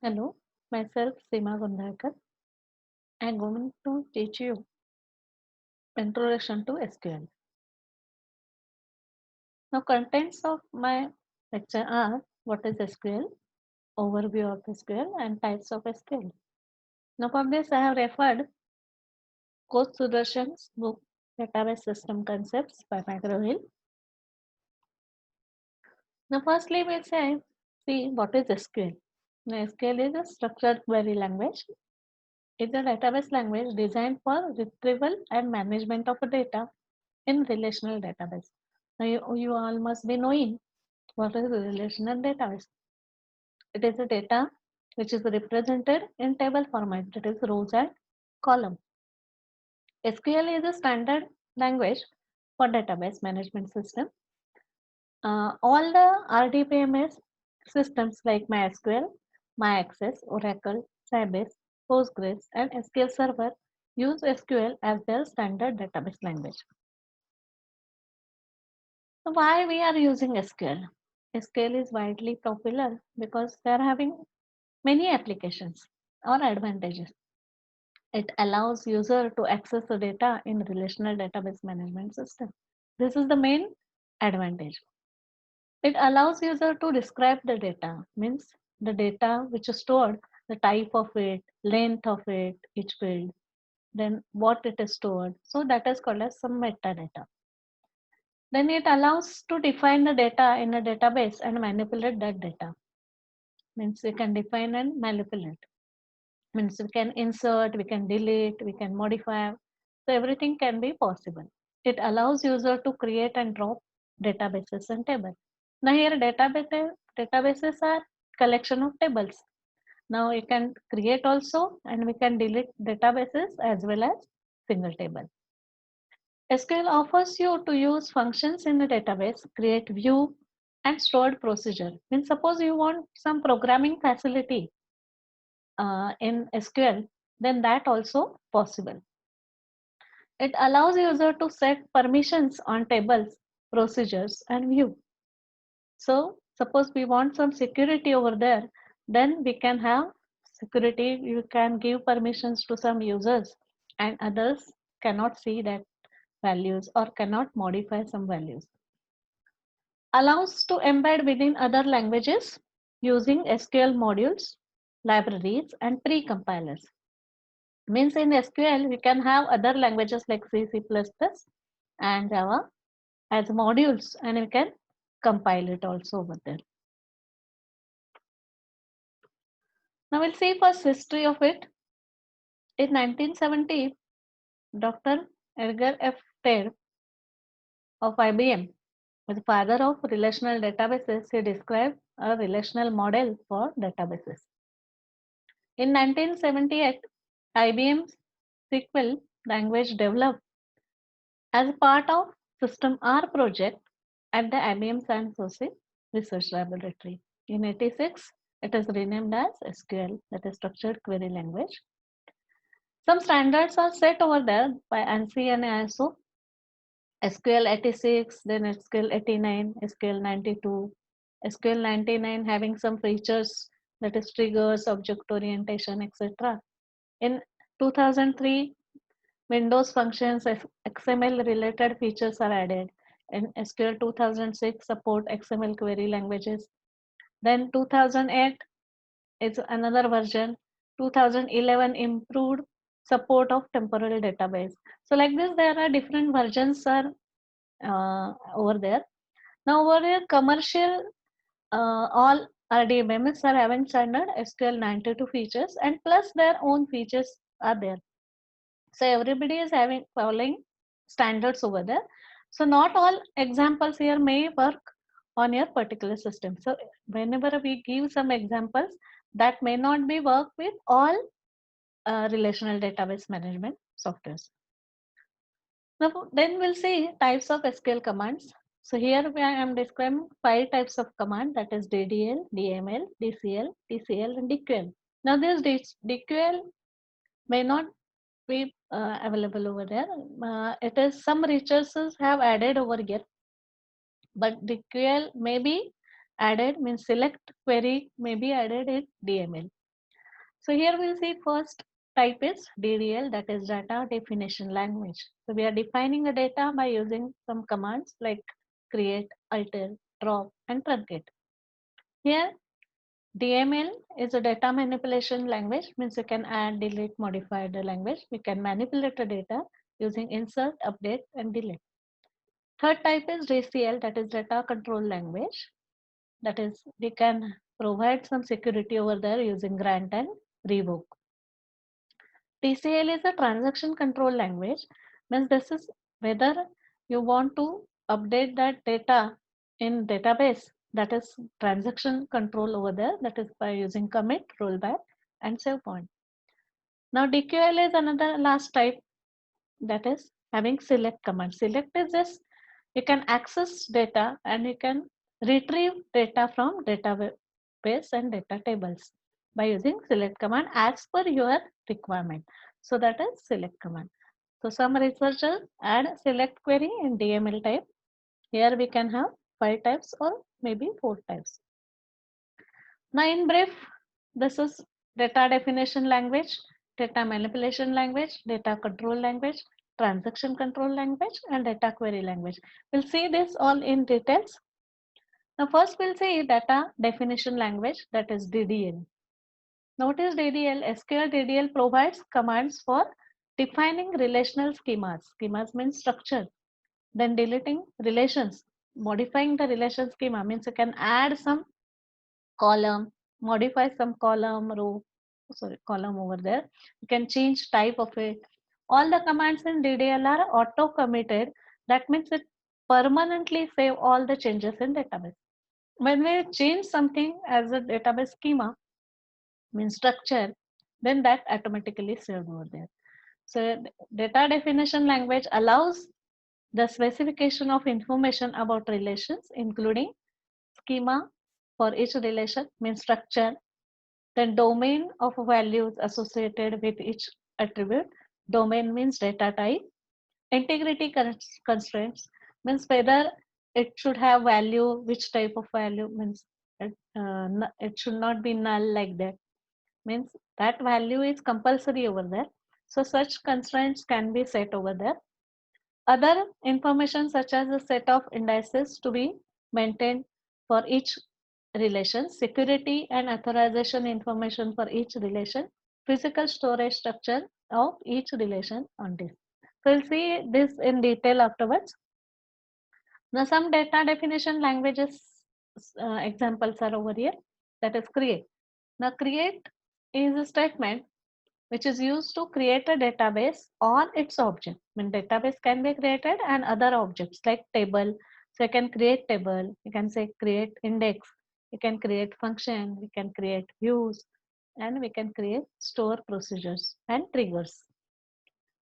Hello, myself Seema Gundharkar. I'm going to teach you Introduction to SQL. Now, contents of my lecture are what is SQL, overview of SQL, and types of SQL. Now, for this, I have referred Coach Sudarshan's book Database System Concepts by McGraw-Hill. Now, firstly, we say, see what is SQL. Now, SQL is a structured query language. It's a database language designed for retrieval and management of data in relational database. Now you all must be knowing what is a relational database. It is a data which is represented in table format, that is rows and column. SQL is a standard language for database management system. All the RDBMS systems like MySQL, MyAccess, Oracle, Sybase, Postgres, and SQL Server use SQL as their standard database language. So why we are using SQL? SQL is widely popular because they are having many applications or advantages. It allows user to access the data in relational database management system. This is the main advantage. It allows user to describe the data, means the data which is stored, the type of it, length of it, each field, then what it is stored. So that is called as some metadata. Then it allows to define the data in a database and manipulate that data. Means we can define and manipulate. Means we can insert, we can delete, we can modify. So everything can be possible. It allows user to create and drop databases and tables. Now here databases are collection of tables. Now we can create also and we can delete databases as well as single table. SQL offers you to use functions in a database, create view and stored procedure. Means suppose you want some programming facility in SQL, then that also possible. It allows user to set permissions on tables, procedures and view. So suppose we want some security over there, then we can have security. You can give permissions to some users and others cannot see that values or cannot modify some values. Allows to embed within other languages using SQL modules, libraries, and pre-compilers. Means in SQL, we can have other languages like C, C++, and Java as modules, and we can compile it also over there. Now we'll see first history of it. In 1970, Dr. Edgar F. Tare of IBM, the father of relational databases, he described a relational model for databases. In 1978, IBM's SQL language developed as part of System R project at the IBM San Jose Research Laboratory. In 86, it is renamed as SQL, that is Structured Query Language. Some standards are set over there by ANSI and ISO. SQL 86, then SQL 89, SQL 92, SQL 99 having some features that is triggers, object orientation, etc. In 2003, Windows functions XML related features are added. In SQL 2006 support XML query languages. Then 2008 is another version. 2011 improved support of temporal database. So like this, there are different versions are over there. Now over here, commercial all RDBMS are having standard SQL 92 features and plus their own features are there. So everybody is having following standards over there. So not all examples here may work on your particular system. So whenever we give some examples, that may not be work with all relational database management softwares. Now then we'll see types of SQL commands. So here I am describing 5 types of command, that is DDL, DML, DCL, TCL and DQL. Now this DQL may not be available over there. It is some researchers have added over here, but DQL may be added, means select query may be added in DML. So here we'll see first type is DDL, that is data definition language. So we are defining the data by using some commands like create, alter, drop and truncate. Here DML is a data manipulation language, means you can add, delete, modify the language. We can manipulate the data using insert, update and delete. Third type is DCL, that is data control language. That is, we can provide some security over there using grant and revoke. TCL is a transaction control language, means this is whether you want to update that data in database, that is transaction control over there, that is by using commit, rollback and save point. Now DQL is another last type, that is having select command. Select is this, you can access data and you can retrieve data from database and data tables by using select command as per your requirement. So that is select command. So some researchers add select query in DML type. Here we can have 5 types or maybe 4 types. Now in brief, this is data definition language, data manipulation language, data control language, transaction control language and data query language. We'll see this all in details. Now first we'll see data definition language, that is DDL. Now what is DDL? SQL DDL provides commands for defining relational schemas. Schemas means structure. Then deleting relations. Modifying the relation schema means you can add some column, modify some column, row, sorry, column over there. You can change type of it. All the commands in DDL are auto committed. That means it permanently save all the changes in database. When we change something as a database schema, means structure, then that automatically saved over there. So data definition language allows the specification of information about relations, including schema for each relation, means structure, then domain of values associated with each attribute. Domain means data type. Integrity constraints means whether it should have value, which type of value, means it should not be null like that, means that value is compulsory over there. So such constraints can be set over there. Other information such as a set of indices to be maintained for each relation, security and authorization information for each relation, physical storage structure of each relation on disk. So we'll see this in detail afterwards. Now some data definition languages examples are over here, that is create. Now create is a statement which is used to create a database or its object. I mean, database can be created and other objects like table. So you can create table, you can say create index, you can create function, we can create views, and we can create store procedures and triggers.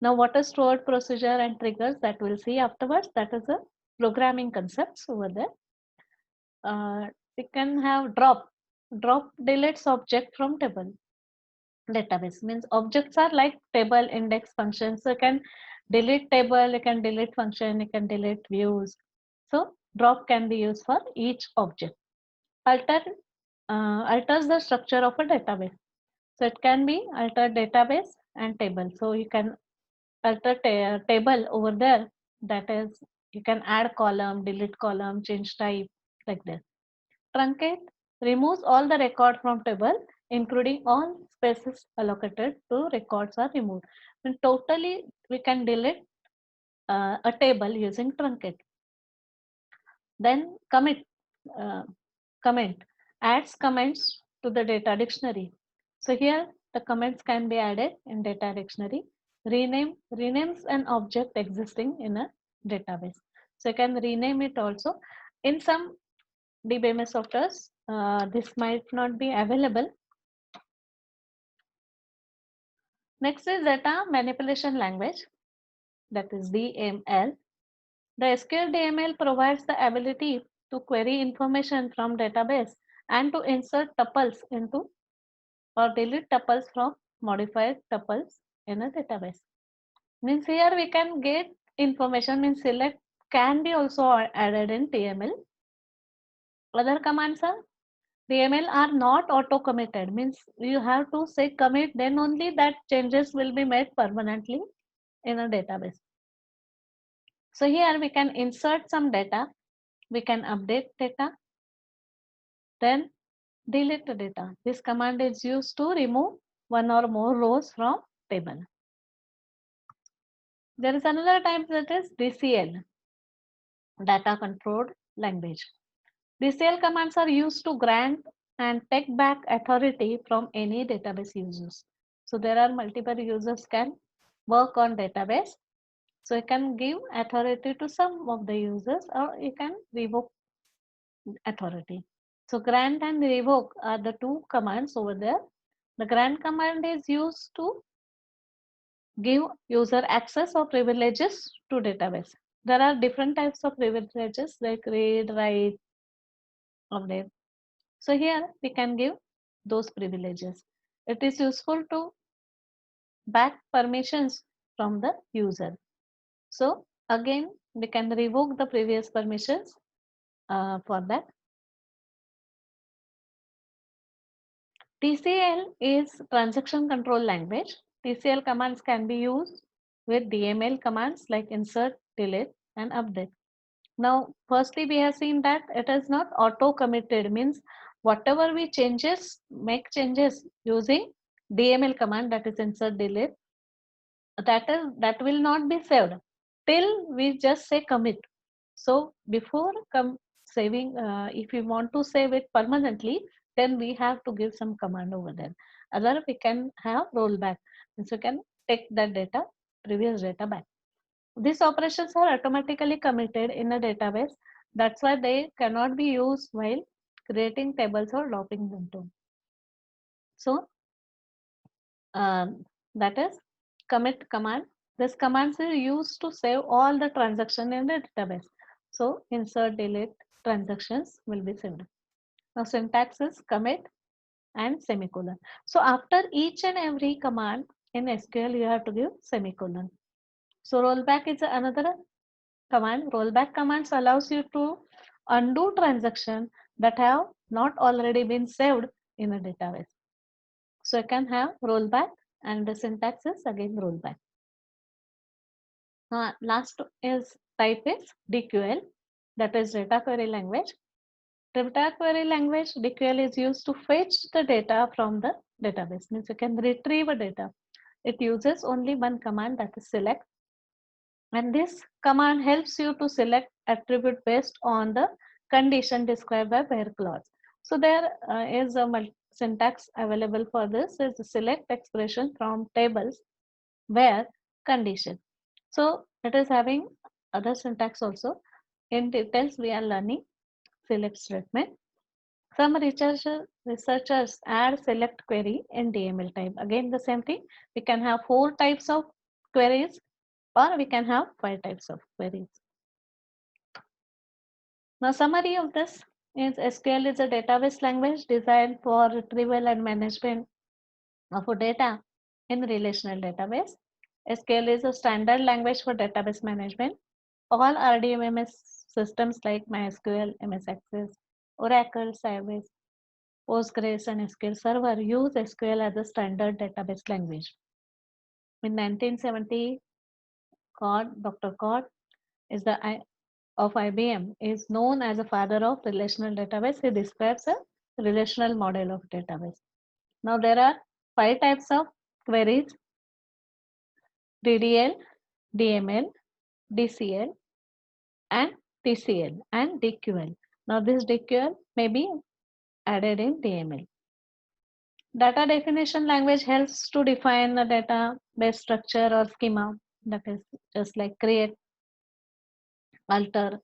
Now what is stored procedure and triggers, that we'll see afterwards. That is a programming concepts over there. We can have drop. Drop deletes object from table. Database means objects are like table, index, functions. So you can delete table, you can delete function, you can delete views. So drop can be used for each object. Alter alters the structure of a database. So it can be alter database and table. So you can alter table over there. That is, you can add column, delete column, change type, like this. Truncate removes all the record from table, including all spaces allocated to records are removed. And totally, we can delete a table using truncate. Then commit, comment adds comments to the data dictionary. So here the comments can be added in data dictionary. Renames an object existing in a database. So you can rename it also. In some DBMS softwares, this might not be available. Next is data manipulation language, that is DML. The SQL DML provides the ability to query information from database and to insert tuples into or delete tuples from modified tuples in a database. Means here we can get information, means select can be also added in TML. Other commands are DML are not auto committed, means you have to say commit, then only that changes will be made permanently in a database. So here we can insert some data, we can update data, then delete the data. This command is used to remove one or more rows from table. There is another type, that is DCL, data controlled language. DCL commands are used to grant and take back authority from any database users. So there are multiple users can work on database. So you can give authority to some of the users, or you can revoke authority. So grant and revoke are the two commands over there. The grant command is used to give user access or privileges to database. There are different types of privileges like read, write, update. So here we can give those privileges. It is useful to back permissions from the user. So again, we can revoke the previous permissions for that. TCL is transaction control language. TCL commands can be used with DML commands like insert, delete, and update. Now, firstly, we have seen that it is not auto committed, means whatever we make changes using DML command, that is insert, delete, that will not be saved till we just say commit. So before saving, if we want to save it permanently, then we have to give some command over there. Otherwise, we can have rollback, so we can take that data, previous data back. These operations are automatically committed in a database. That's why they cannot be used while creating tables or looping them too. So that is commit command. This command is used to save all the transaction in the database. So insert, delete transactions will be saved. Now syntax is commit and semicolon. So after each and every command in SQL, you have to give semicolon. So rollback is another command. Rollback commands allows you to undo transaction that have not already been saved in a database. So you can have rollback, and the syntax is again rollback. Last is type is DQL, that is data query language. Data query language, DQL, is used to fetch the data from the database. Means you can retrieve a data. It uses only one command, that is select. And this command helps you to select attribute based on the condition described by where clause. So there is a syntax available for this, is select expression from tables where condition. So it is having other syntax also. In details, we are learning select statement. Some researchers add select query in DML type. Again, the same thing. We can have 4 types of queries, or we can have 5 types of queries. Now, summary of this is SQL is a database language designed for retrieval and management of data in relational database. SQL is a standard language for database management. All RDMS systems like MySQL, MS Access, Oracle, Sybase, Postgres, and SQL Server use SQL as a standard database language. In 1970, Dr. Cod is of IBM is known as a father of relational database. He describes a relational model of database. Now there are 5 types of queries: DDL, DML, DCL, and TCL, and DQL. Now this DQL may be added in DML. Data definition language helps to define a database structure or schema, that is just like create, alter.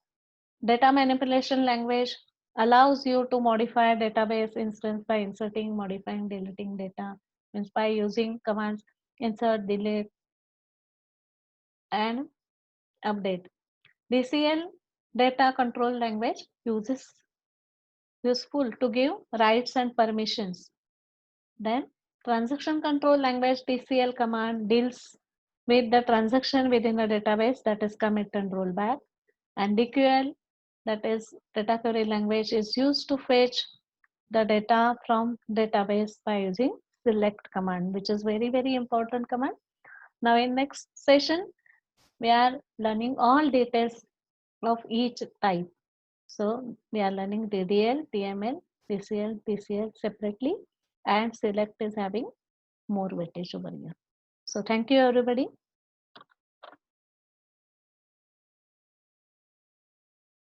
Data manipulation language allows you to modify a database instance by inserting, modifying, deleting data, means by using commands insert, delete, and update. DCL, data control language, useful to give rights and permissions. Then transaction control language, TCL command deals with the transaction within a database, that is commit and rollback. And DQL, that is data query language, is used to fetch the data from database by using select command, which is very, very important command. Now in next session, we are learning all details of each type. So we are learning DDL, DML, PCL, PCL separately, and select is having more weightage over here. So thank you everybody.